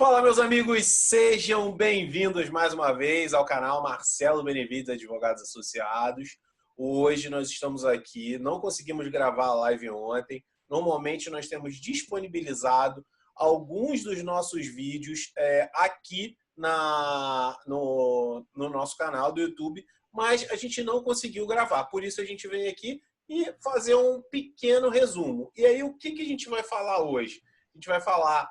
Fala, meus amigos, sejam bem-vindos mais uma vez ao canal Marcelo Benevides Advogados Associados. Hoje nós estamos aqui, não conseguimos gravar a live ontem. Normalmente nós temos disponibilizado alguns dos nossos vídeos aqui no nosso canal do YouTube, mas a gente não conseguiu gravar. Por isso a gente vem aqui e fazer um pequeno resumo. E aí, o que a gente vai falar hoje? A gente vai falar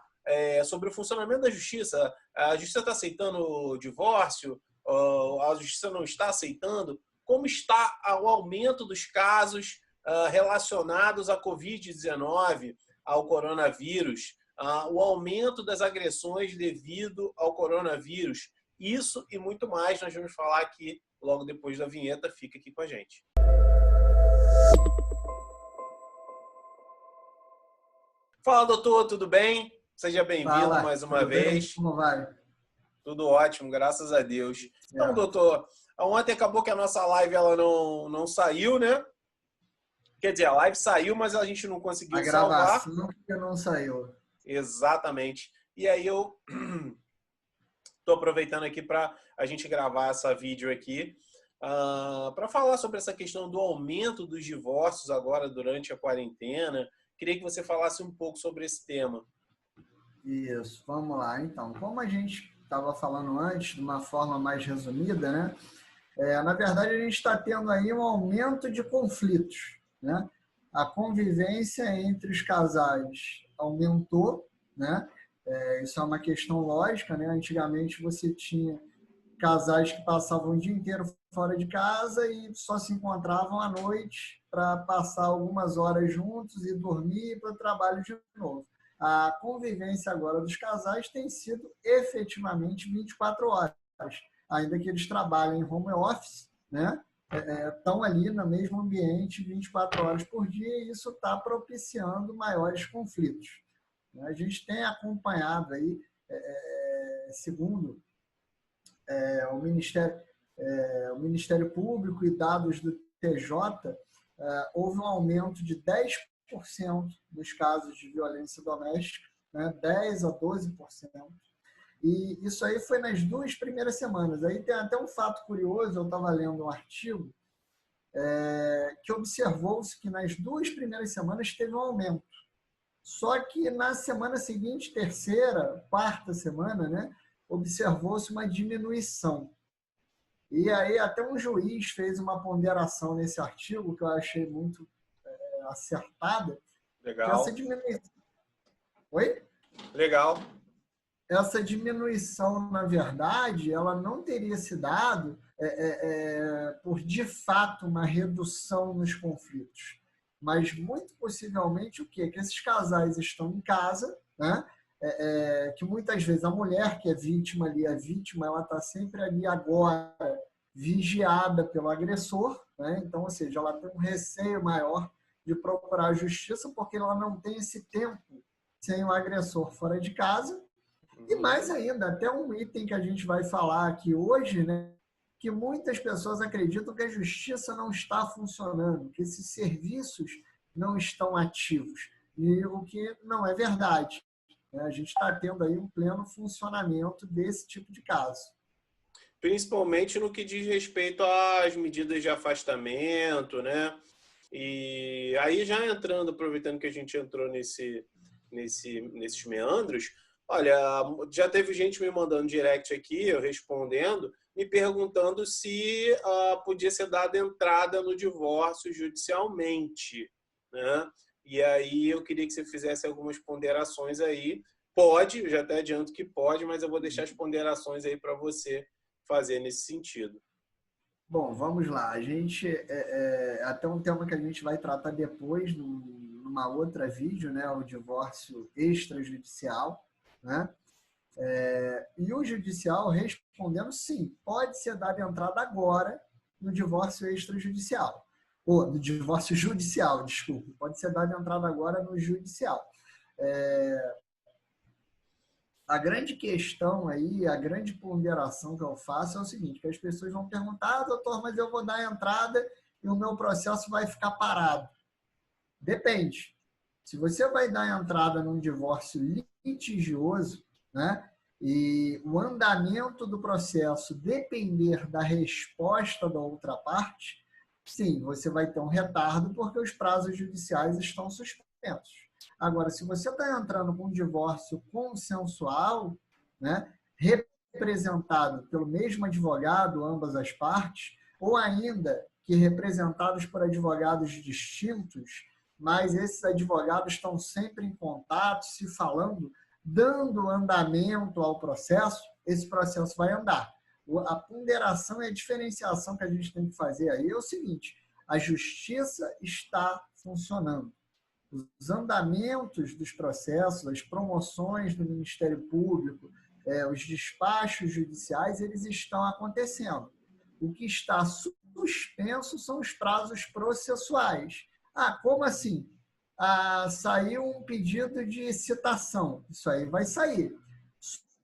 sobre o funcionamento da justiça. A justiça está aceitando o divórcio? A justiça não está aceitando? Como está o aumento dos casos relacionados à Covid-19, ao coronavírus? O aumento das agressões devido ao coronavírus? Isso e muito mais nós vamos falar aqui logo depois da vinheta. Fica aqui com a gente. Fala, doutor, tudo bem? Seja bem-vindo mais uma vez. Como vai? Tudo ótimo, graças a Deus. Então, doutor, ontem acabou que a nossa live ela não saiu, né? Quer dizer, a live saiu, mas a gente não conseguiu salvar. A gravação que não saiu. Exatamente. E aí eu estou aproveitando aqui para a gente gravar essa vídeo aqui para falar sobre essa questão do aumento dos divórcios agora durante a quarentena. Queria que você falasse um pouco sobre esse tema. Isso, vamos lá. Então, como a gente estava falando antes, de uma forma mais resumida, né? Na verdade, a gente está tendo aí um aumento de conflitos, né? A convivência entre os casais aumentou, né? Isso é uma questão lógica, né? Antigamente você tinha casais que passavam o dia inteiro fora de casa e só se encontravam à noite para passar algumas horas juntos e dormir para o trabalho de novo. A convivência agora dos casais tem sido efetivamente 24 horas, ainda que eles trabalhem em home office, né? Estão ali no mesmo ambiente 24 horas por dia e isso está propiciando maiores conflitos. A gente tem acompanhado aí, segundo o Ministério Público e dados do TJ, houve um aumento de 10% dos casos de violência doméstica, né? 10% a 12%. E isso aí foi nas 2 primeiras semanas. Aí tem até um fato curioso, eu estava lendo um artigo que observou-se que nas 2 primeiras semanas teve um aumento. Só que na semana seguinte, terceira, quarta semana, né, observou-se uma diminuição. E aí até um juiz fez uma ponderação nesse artigo que eu achei muito acertada. Legal. Essa diminuição... Oi? Legal. Essa diminuição, na verdade, ela não teria se dado por, de fato, uma redução nos conflitos. Mas, muito possivelmente, o quê? Que esses casais estão em casa, né? Que muitas vezes a mulher que é vítima ali, a vítima, ela está sempre ali agora vigiada pelo agressor, né? Então, ou seja, ela tem um receio maior de procurar a justiça porque ela não tem esse tempo sem o agressor fora de casa. E mais ainda, até um item que a gente vai falar aqui hoje, né, que muitas pessoas acreditam que a justiça não está funcionando, que esses serviços não estão ativos, e o que não é verdade. A gente está tendo aí um pleno funcionamento desse tipo de caso. Principalmente no que diz respeito às medidas de afastamento, né? E aí já entrando, aproveitando que a gente entrou nesses meandros, olha, já teve gente me mandando direct aqui, eu respondendo, me perguntando se podia ser dada entrada no divórcio judicialmente, né? E aí eu queria que você fizesse algumas ponderações aí. Pode, eu já até adianto que pode, mas eu vou deixar as ponderações aí para você fazer nesse sentido. Bom, vamos lá. A gente até um tema que a gente vai tratar depois numa outra vídeo, né? O divórcio extrajudicial, né? E o judicial respondendo sim, pode ser dada entrada agora no divórcio extrajudicial. Ou no divórcio judicial, desculpa. Pode ser dada entrada agora no judicial. A grande questão aí, a grande ponderação que eu faço é o seguinte, que as pessoas vão perguntar, doutor, mas eu vou dar entrada e o meu processo vai ficar parado. Depende. Se você vai dar entrada num divórcio litigioso, né, e o andamento do processo depender da resposta da outra parte, sim, você vai ter um retardo porque os prazos judiciais estão suspensos. Agora, se você está entrando com um divórcio consensual, né, representado pelo mesmo advogado, ambas as partes, ou ainda que representados por advogados distintos, mas esses advogados estão sempre em contato, se falando, dando andamento ao processo, esse processo vai andar. A ponderação e a diferenciação que a gente tem que fazer aí é o seguinte: a justiça está funcionando. Os andamentos dos processos, as promoções do Ministério Público, os despachos judiciais, eles estão acontecendo. O que está suspenso são os prazos processuais. Ah, como assim? Saiu um pedido de citação. Isso aí vai sair.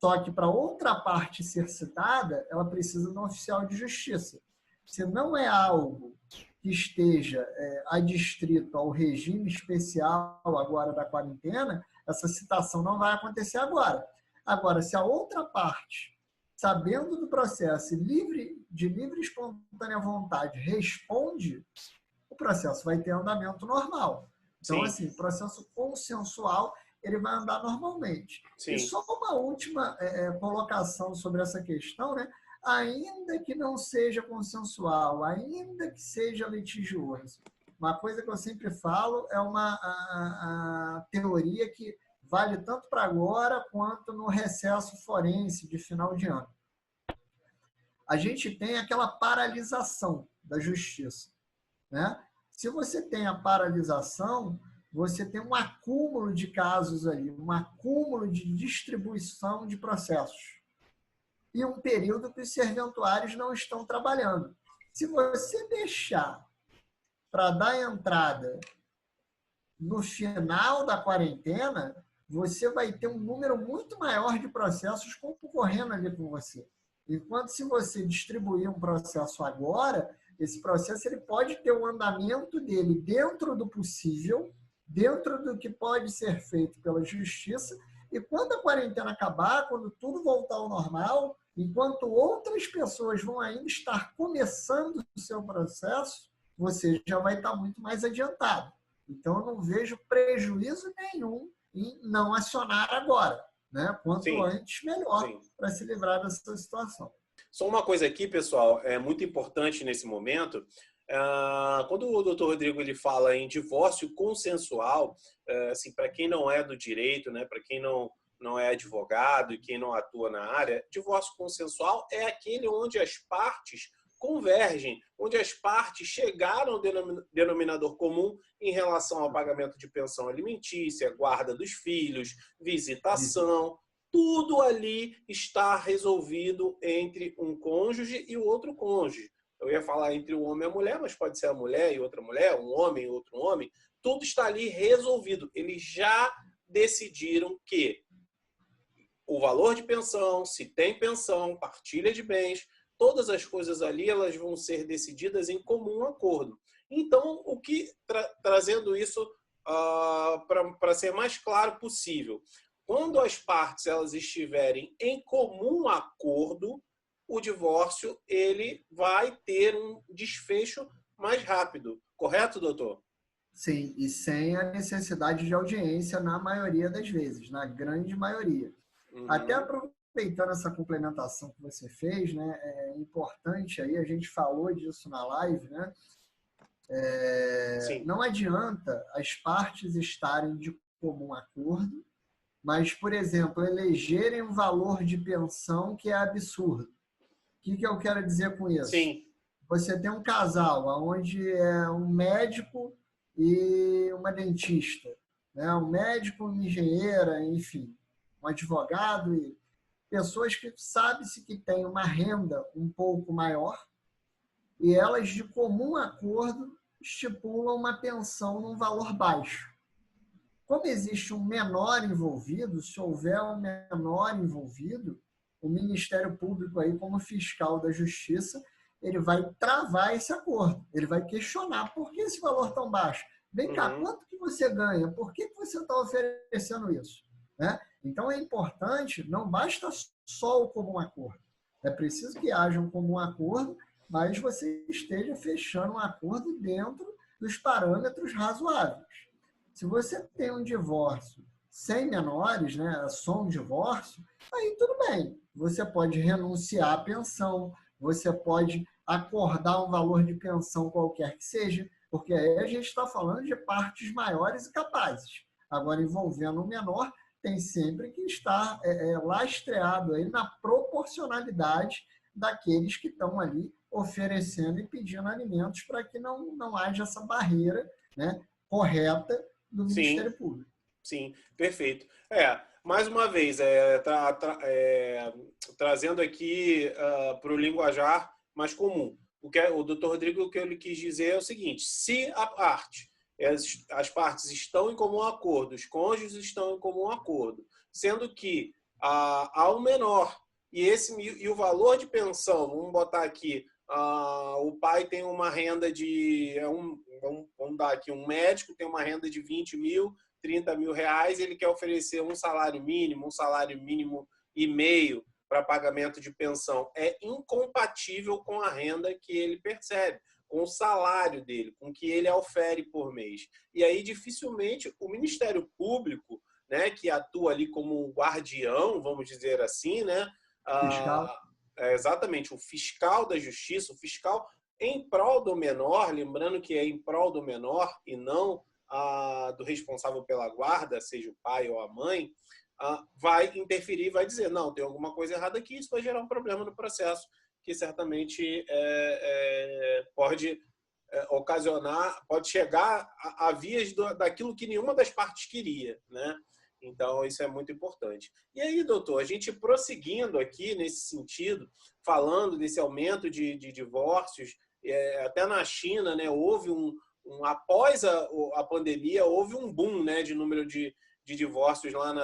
Só que para outra parte ser citada, ela precisa de um oficial de justiça. Se não é algo que esteja adstrito ao regime especial agora da quarentena, essa citação não vai acontecer agora. Agora, se a outra parte, sabendo do processo e de livre e espontânea vontade, responde, o processo vai ter andamento normal. Então, Sim. assim, o processo consensual, ele vai andar normalmente. Sim. E só uma última colocação sobre essa questão, né? Ainda que não seja consensual, ainda que seja litigioso, uma coisa que eu sempre falo é a teoria que vale tanto para agora quanto no recesso forense de final de ano. A gente tem aquela paralisação da justiça, né? Se você tem a paralisação, você tem um acúmulo de casos ali, um acúmulo de distribuição de processos. E um período que os serventuários não estão trabalhando. Se você deixar para dar entrada no final da quarentena, você vai ter um número muito maior de processos concorrendo ali com você. Enquanto se você distribuir um processo agora, esse processo ele pode ter o andamento dele dentro do possível, dentro do que pode ser feito pela justiça, e quando a quarentena acabar, quando tudo voltar ao normal, enquanto outras pessoas vão ainda estar começando o seu processo, você já vai estar muito mais adiantado. Então, eu não vejo prejuízo nenhum em não acionar agora, né? Quanto antes, melhor, para se livrar dessa situação. Só uma coisa aqui, pessoal, é muito importante nesse momento. Quando o doutor Rodrigo ele fala em divórcio consensual, assim, para quem não é do direito, né, para quem não é advogado e quem não atua na área, divórcio consensual é aquele onde as partes convergem, onde as partes chegaram ao denominador comum em relação ao pagamento de pensão alimentícia, guarda dos filhos, visitação. Tudo ali está resolvido entre um cônjuge e o outro cônjuge. Eu ia falar entre o homem e a mulher, mas pode ser a mulher e outra mulher, um homem e outro homem. Tudo está ali resolvido. Eles já decidiram que o valor de pensão, se tem pensão, partilha de bens, todas as coisas ali elas vão ser decididas em comum acordo. Então, trazendo isso para ser mais claro possível, quando as partes elas estiverem em comum acordo, o divórcio ele vai ter um desfecho mais rápido. Correto, doutor? Sim, e sem a necessidade de audiência na maioria das vezes, na grande maioria. Até aproveitando essa complementação que você fez, né, é importante aí, a gente falou disso na live, né? Não adianta as partes estarem de comum acordo, mas, por exemplo, elegerem um valor de pensão que é absurdo. O que eu quero dizer com isso? Sim. Você tem um casal onde é um médico e uma dentista, né? Um médico, uma engenheira, enfim, um advogado e pessoas que sabe-se que têm uma renda um pouco maior e elas, de comum acordo, estipulam uma pensão num valor baixo. Como existe um menor envolvido, se houver um menor envolvido, o Ministério Público, aí, como fiscal da Justiça, ele vai travar esse acordo. Ele vai questionar por que esse valor tão baixo. Vem cá, quanto que você ganha? Por que você está oferecendo isso? Né? Então, é importante, não basta só o comum acordo. É preciso que haja um comum acordo, mas você esteja fechando um acordo dentro dos parâmetros razoáveis. Se você tem um divórcio sem menores, né, só um divórcio, aí tudo bem. Você pode renunciar à pensão, você pode acordar um valor de pensão qualquer que seja, porque aí a gente está falando de partes maiores e capazes. Agora, envolvendo o menor, tem sempre que estar lastreado aí na proporcionalidade daqueles que estão ali oferecendo e pedindo alimentos para que não haja essa barreira, né, correta do Sim, Ministério Público. sim, perfeito. Mais uma vez, trazendo aqui para o linguajar mais comum. O doutor Rodrigo, o que ele quis dizer é o seguinte: se as partes estão em comum acordo, os cônjuges estão em comum acordo, sendo que há um menor e o valor de pensão, vamos botar aqui, o pai tem uma renda vamos dar aqui, um médico tem uma renda de 20 mil, 30 mil reais, ele quer oferecer um salário mínimo e meio para pagamento de pensão. É incompatível com a renda que ele percebe, com o salário dele, com o que ele ofere por mês. E aí, dificilmente, o Ministério Público, né, que atua ali como guardião, vamos dizer assim, né, Fiscal. exatamente, o fiscal da justiça, o fiscal em prol do menor, lembrando que é em prol do menor e não do responsável pela guarda, seja o pai ou a mãe, vai interferir, vai dizer, não, tem alguma coisa errada aqui, isso vai gerar um problema no processo, que certamente pode ocasionar, pode chegar a vias daquilo que nenhuma das partes queria, né? Então, isso é muito importante. E aí, doutor, a gente prosseguindo aqui nesse sentido, falando desse aumento de divórcios, até na China, né, houve após a pandemia, houve um boom, né, de número de divórcios lá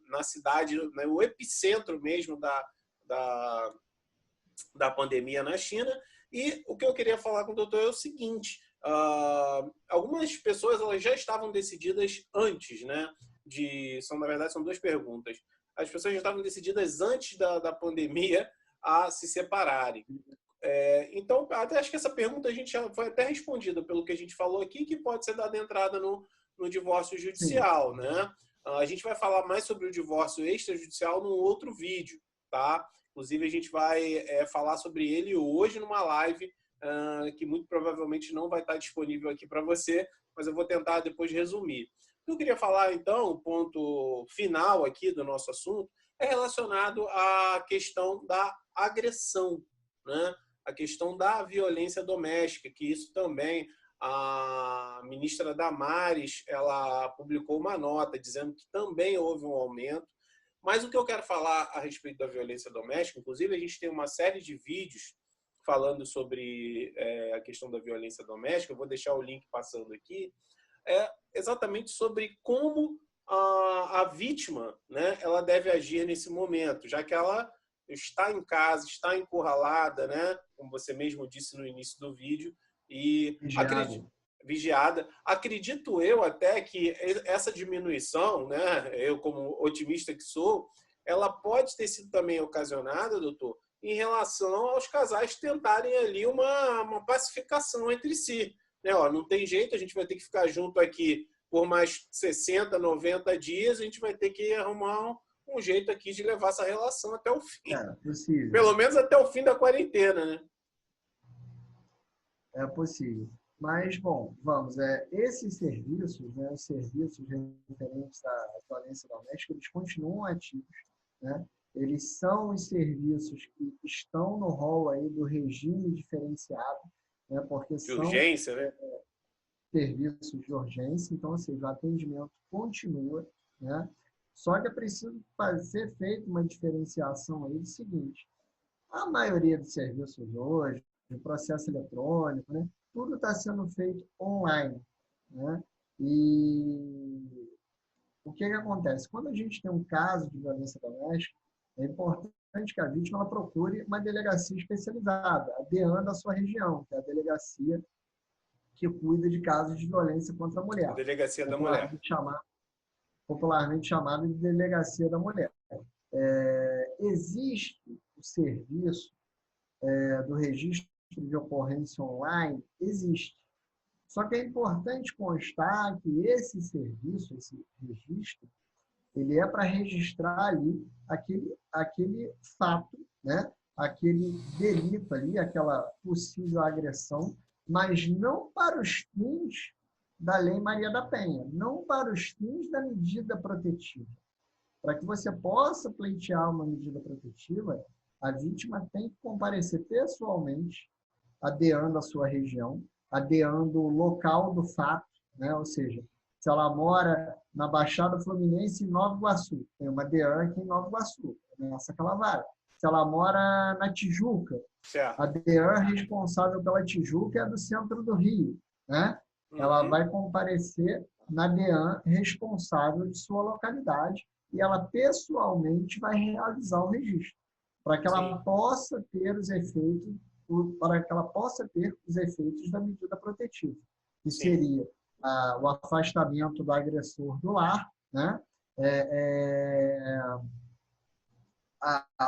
na cidade, né, o epicentro mesmo da pandemia na China. E o que eu queria falar com o doutor é o seguinte: algumas pessoas elas já estavam decididas antes, né? Na verdade, são duas perguntas. As pessoas já estavam decididas antes da pandemia a se separarem. Então, até acho que essa pergunta a gente já foi até respondida pelo que a gente falou aqui, que pode ser dada entrada no divórcio judicial, Sim. né? A gente vai falar mais sobre o divórcio extrajudicial num outro vídeo, tá? Inclusive, a gente vai falar sobre ele hoje numa live que muito provavelmente não vai estar disponível aqui para você, mas eu vou tentar depois resumir. O que eu queria falar, então, o ponto final aqui do nosso assunto é relacionado à questão da agressão, né? A questão da violência doméstica, que isso também a ministra Damares, ela publicou uma nota dizendo que também houve um aumento. Mas o que eu quero falar a respeito da violência doméstica, inclusive a gente tem uma série de vídeos falando sobre a questão da violência doméstica, eu vou deixar o link passando aqui, exatamente sobre como a vítima, né, ela deve agir nesse momento, já que ela está em casa, está encurralada, né, como você mesmo disse no início do vídeo, e vigiada. Acredito eu até que essa diminuição, né, eu como otimista que sou, ela pode ter sido também ocasionada, doutor, em relação aos casais tentarem ali uma pacificação entre si. Né? Não tem jeito, a gente vai ter que ficar junto aqui por mais 60, 90 dias, a gente vai ter que arrumar um jeito aqui de levar essa relação até o fim. Possível. Pelo menos até o fim da quarentena, né? É possível. Mas, bom, vamos, esses serviços, né, os serviços referentes à violência doméstica, eles continuam ativos, né? Eles são os serviços que estão no rol aí do regime diferenciado, né, porque de urgência, né? Serviços de urgência, então, ou seja, o atendimento continua, né? Só que é preciso ser feita uma diferenciação aí do seguinte: a maioria dos serviços hoje, o processo eletrônico, né? Tudo está sendo feito online, né? E o que acontece? Quando a gente tem um caso de violência doméstica, é importante que a vítima ela procure uma delegacia especializada, a DEAN da sua região, que é a delegacia que cuida de casos de violência contra a mulher. A delegacia da Popularmente mulher. popularmente chamada de Delegacia da Mulher. Existe o serviço do registro de ocorrência online? Existe. Só que é importante constar que esse serviço, esse registro, ele é para registrar ali aquele fato, né? Aquele delito ali, aquela possível agressão, mas não para os fins da Lei Maria da Penha, não para os fins da medida protetiva. Para que você possa pleitear uma medida protetiva, a vítima tem que comparecer pessoalmente, adeando à sua região, adeando o local do fato, né? Ou seja, se ela mora na Baixada Fluminense, em Nova Iguaçu, tem uma DEAN aqui em Nova Iguaçu, é nessa que ela vai. Se ela mora na Tijuca, Certo. a DEAN responsável pela Tijuca é do centro do Rio, né? Ela vai comparecer na DEAN responsável de sua localidade e ela pessoalmente vai realizar o registro, para que ela possa ter os efeitos da medida protetiva, que seria o afastamento do agressor do lar, né?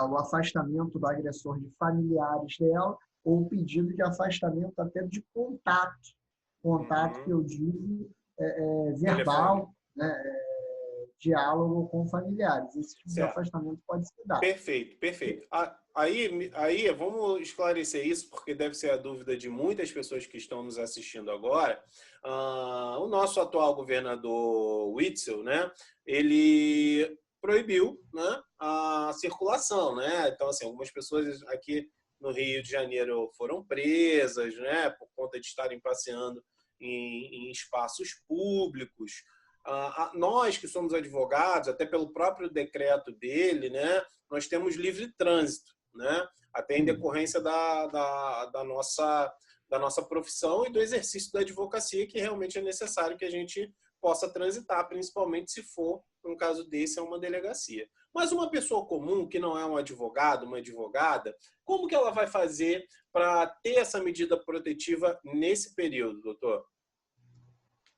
O afastamento do agressor de familiares dela, ou o pedido de afastamento até de contato que eu digo verbal, né? Diálogo com familiares. Esse tipo de afastamento pode ser dado. Perfeito, perfeito. Aí, vamos esclarecer isso, porque deve ser a dúvida de muitas pessoas que estão nos assistindo agora. O nosso atual governador Witzel, né, ele proibiu, né, a circulação, né? Então, assim, algumas pessoas aqui no Rio de Janeiro foram presas, né, por conta de estarem passeando em espaços públicos. Nós que somos advogados, até pelo próprio decreto dele, né, nós temos livre trânsito, né, até em decorrência da nossa profissão e do exercício da advocacia, que realmente é necessário que a gente possa transitar, principalmente se for, num caso desse, uma delegacia. Mas uma pessoa comum, que não é um advogado, uma advogada, como que ela vai fazer para ter essa medida protetiva nesse período, doutor?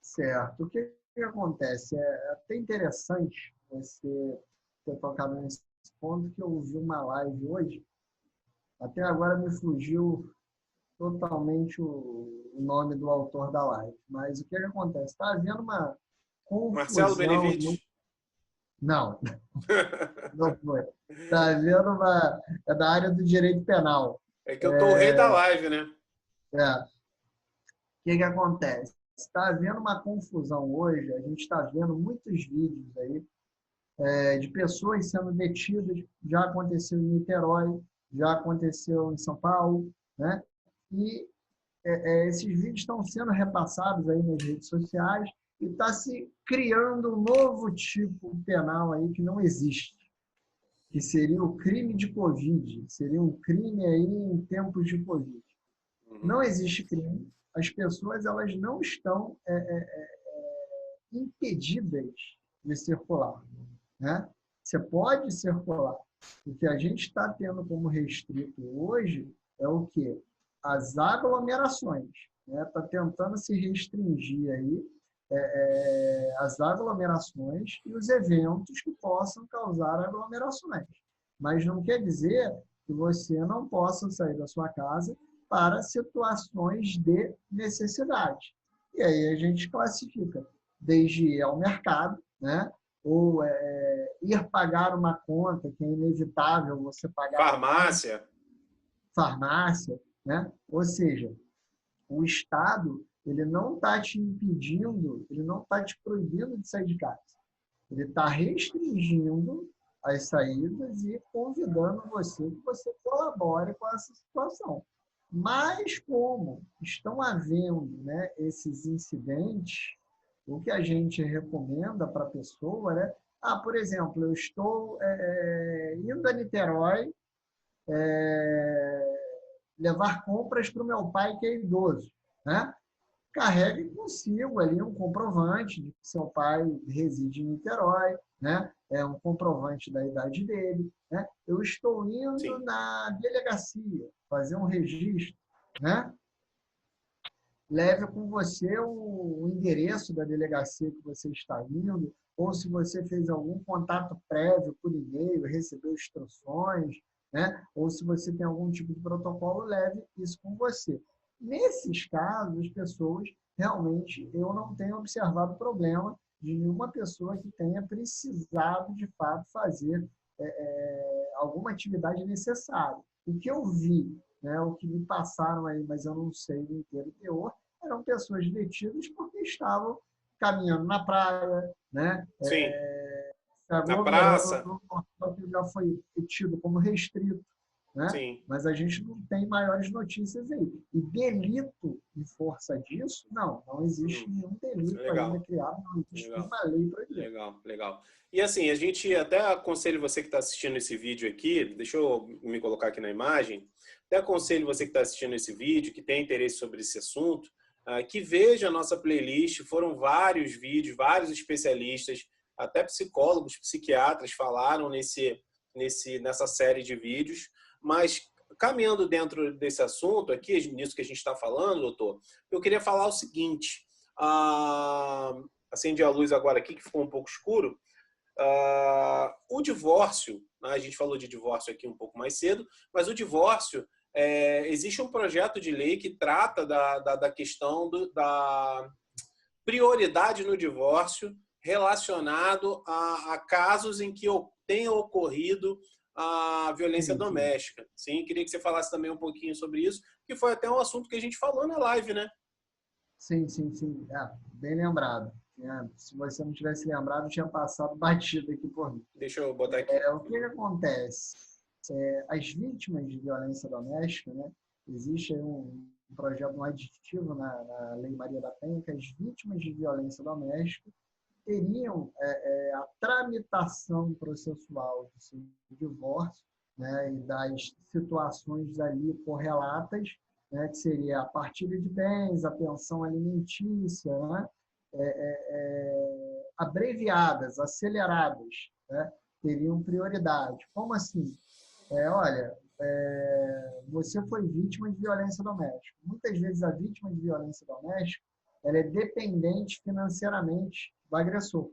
Certo. O que acontece? É até interessante você ter tocado nesse ponto, que eu ouvi uma live hoje. Até agora me fugiu totalmente o nome do autor da live. Mas o que acontece? Está havendo uma confusão... Marcelo Benevides? Não, não foi. Está havendo uma... É da área do direito penal. É que eu tô o rei da live, né? O que acontece? Está havendo uma confusão hoje, a gente está vendo muitos vídeos aí de pessoas sendo detidas, já aconteceu em Niterói, já aconteceu em São Paulo, né? E esses vídeos estão sendo repassados aí nas redes sociais e está se criando um novo tipo penal aí que não existe, que seria o crime de Covid, seria um crime aí em tempos de Covid. Não existe crime, as pessoas elas não estão impedidas de circular, né? Você pode circular. O que a gente está tendo como restrito hoje é o quê? As aglomerações. Está tentando se restringir aí as aglomerações e os eventos que possam causar aglomerações. Mas não quer dizer que você não possa sair da sua casa para situações de necessidade. E aí a gente classifica desde ir ao mercado, né? Ou ir pagar uma conta, que é inevitável você pagar. Farmácia, né? Ou seja, o Estado ele não está te impedindo, ele não está te proibindo de sair de casa. Ele está restringindo as saídas e convidando você que você colabore com essa situação. Mas como estão havendo, né, esses incidentes, o que a gente recomenda para a pessoa, né? Por exemplo, eu estou indo a Niterói levar compras para o meu pai, que é idoso, né? Carregue consigo ali um comprovante de que seu pai reside em Niterói, né? É um comprovante da idade dele, né? Eu estou indo na delegacia fazer um registro, né? Leve com você o endereço da delegacia que você está indo, ou se você fez algum contato prévio por e-mail, recebeu instruções, né? Ou se você tem algum tipo de protocolo, leve isso com você. Nesses casos, as pessoas, realmente, eu não tenho observado problema de nenhuma pessoa que tenha precisado, de fato, fazer alguma atividade necessária. O que eu vi, né, o que me passaram aí, mas eu não sei o inteiro teor, eram pessoas detidas porque estavam caminhando na praia, né? Sim, Se na aglomerando praça, num local que já foi tido como restrito, né? sim. Mas a gente não tem maiores notícias aí. E delito em força disso, não existe nenhum delito ainda Legal, criado, não existe legal. nenhuma lei para isso. Legal, legal. E assim, a gente até aconselho você que está assistindo esse vídeo aqui, deixa eu me colocar aqui na imagem, até aconselho você que está assistindo esse vídeo, que tem interesse sobre esse assunto, que veja a nossa playlist, foram vários vídeos, vários especialistas, até psicólogos, psiquiatras falaram nessa série de vídeos, mas caminhando dentro desse assunto aqui, nisso que a gente está falando, doutor, eu queria falar o seguinte, acendi a luz agora aqui, que ficou um pouco escuro. O divórcio, né, a gente falou de divórcio aqui um pouco mais cedo, mas o divórcio, existe um projeto de lei que trata da questão da prioridade no divórcio relacionado a casos em que tenha ocorrido a violência Sim, sim. doméstica. Sim, queria que você falasse também um pouquinho sobre isso, que foi até um assunto que a gente falou na live, né? Sim, sim, sim. Bem lembrado. Se você não tivesse lembrado, eu tinha passado batido aqui por mim. Deixa eu botar aqui. O que acontece? As vítimas de violência doméstica, né? Existe aí um projeto, um aditivo na Lei Maria da Penha, que as vítimas de violência doméstica teriam a tramitação processual do seu divórcio, né, e das situações ali correlatas, né, que seria a partilha de bens, a pensão alimentícia, né, abreviadas, aceleradas, né, teriam prioridade. Como assim? Olha, você foi vítima de violência doméstica. Muitas vezes a vítima de violência doméstica ela é dependente financeiramente do agressor.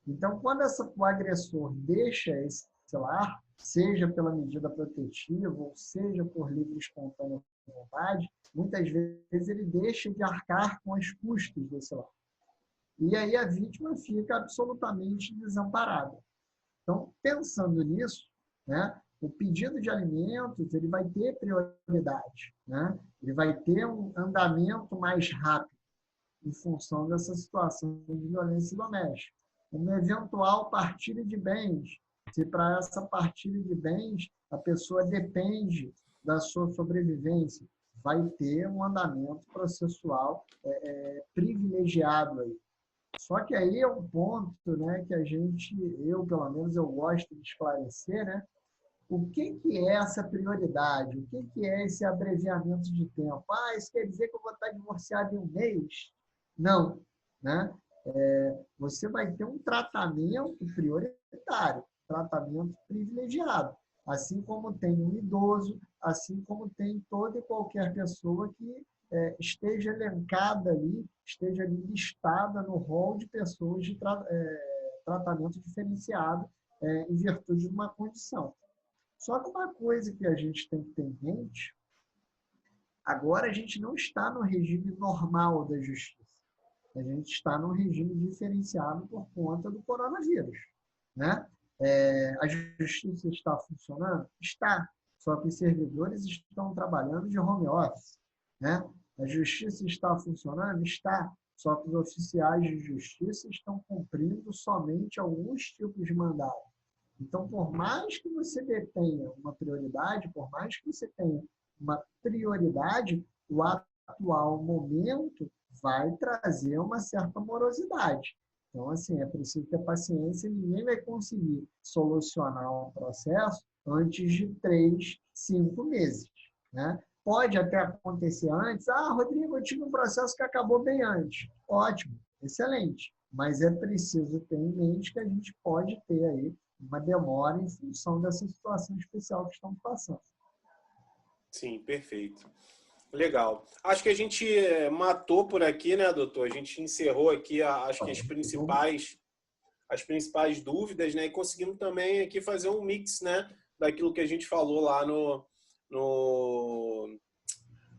Então, quando o agressor deixa esse lar, seja pela medida protetiva, ou seja por livre e espontânea vontade, muitas vezes ele deixa de arcar com os custos desse lar. E aí a vítima fica absolutamente desamparada. Então, pensando nisso, né, o pedido de alimentos ele vai ter prioridade, né? Ele vai ter um andamento mais rápido em função dessa situação de violência doméstica. Uma eventual partilha de bens, se para essa partilha de bens a pessoa depende da sua sobrevivência, vai ter um andamento processual privilegiado aí. Só que aí é um ponto, né, que eu pelo menos eu gosto de esclarecer, né? O que é essa prioridade? O que é esse abreviamento de tempo? Isso quer dizer que eu vou estar divorciado em um mês? Não, né? Você vai ter um tratamento prioritário, tratamento privilegiado, assim como tem um idoso, assim como tem toda e qualquer pessoa que esteja elencada ali, esteja ali listada no rol de pessoas de tratamento diferenciado em virtude de uma condição. Só que uma coisa que a gente tem que ter em mente, agora a gente não está no regime normal da justiça. A gente está num regime diferenciado por conta do coronavírus, né? A justiça está funcionando? Está. Só que os servidores estão trabalhando de home office, né? A justiça está funcionando? Está. Só que os oficiais de justiça estão cumprindo somente alguns tipos de mandato. Então, por mais que você detenha uma prioridade, por mais que você tenha uma prioridade, o atual momento vai trazer uma certa morosidade. Então, assim, é preciso ter paciência e ninguém vai conseguir solucionar um processo antes de 3, 5 meses, né? Pode até acontecer antes. Rodrigo, eu tive um processo que acabou bem antes. Ótimo, excelente. Mas é preciso ter em mente que a gente pode ter aí uma demora em função dessa situação especial que estamos passando. Sim, perfeito. Legal. Acho que a gente matou por aqui, né, doutor? A gente encerrou aqui, acho que as principais as principais dúvidas, né? E conseguimos também aqui fazer um mix, né? Daquilo que a gente falou lá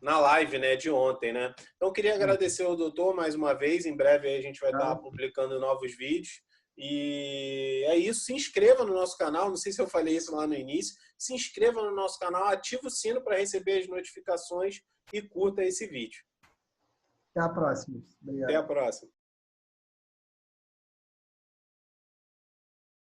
na live, né, de ontem, né? Então, eu queria agradecer ao doutor mais uma vez. Em breve aí a gente vai estar publicando novos vídeos. E é isso. Se inscreva no nosso canal. Não sei se eu falei isso lá no início. Se inscreva no nosso canal, ativa o sino para receber as notificações e curta esse vídeo. Até a próxima. Até a Obrigado. próxima.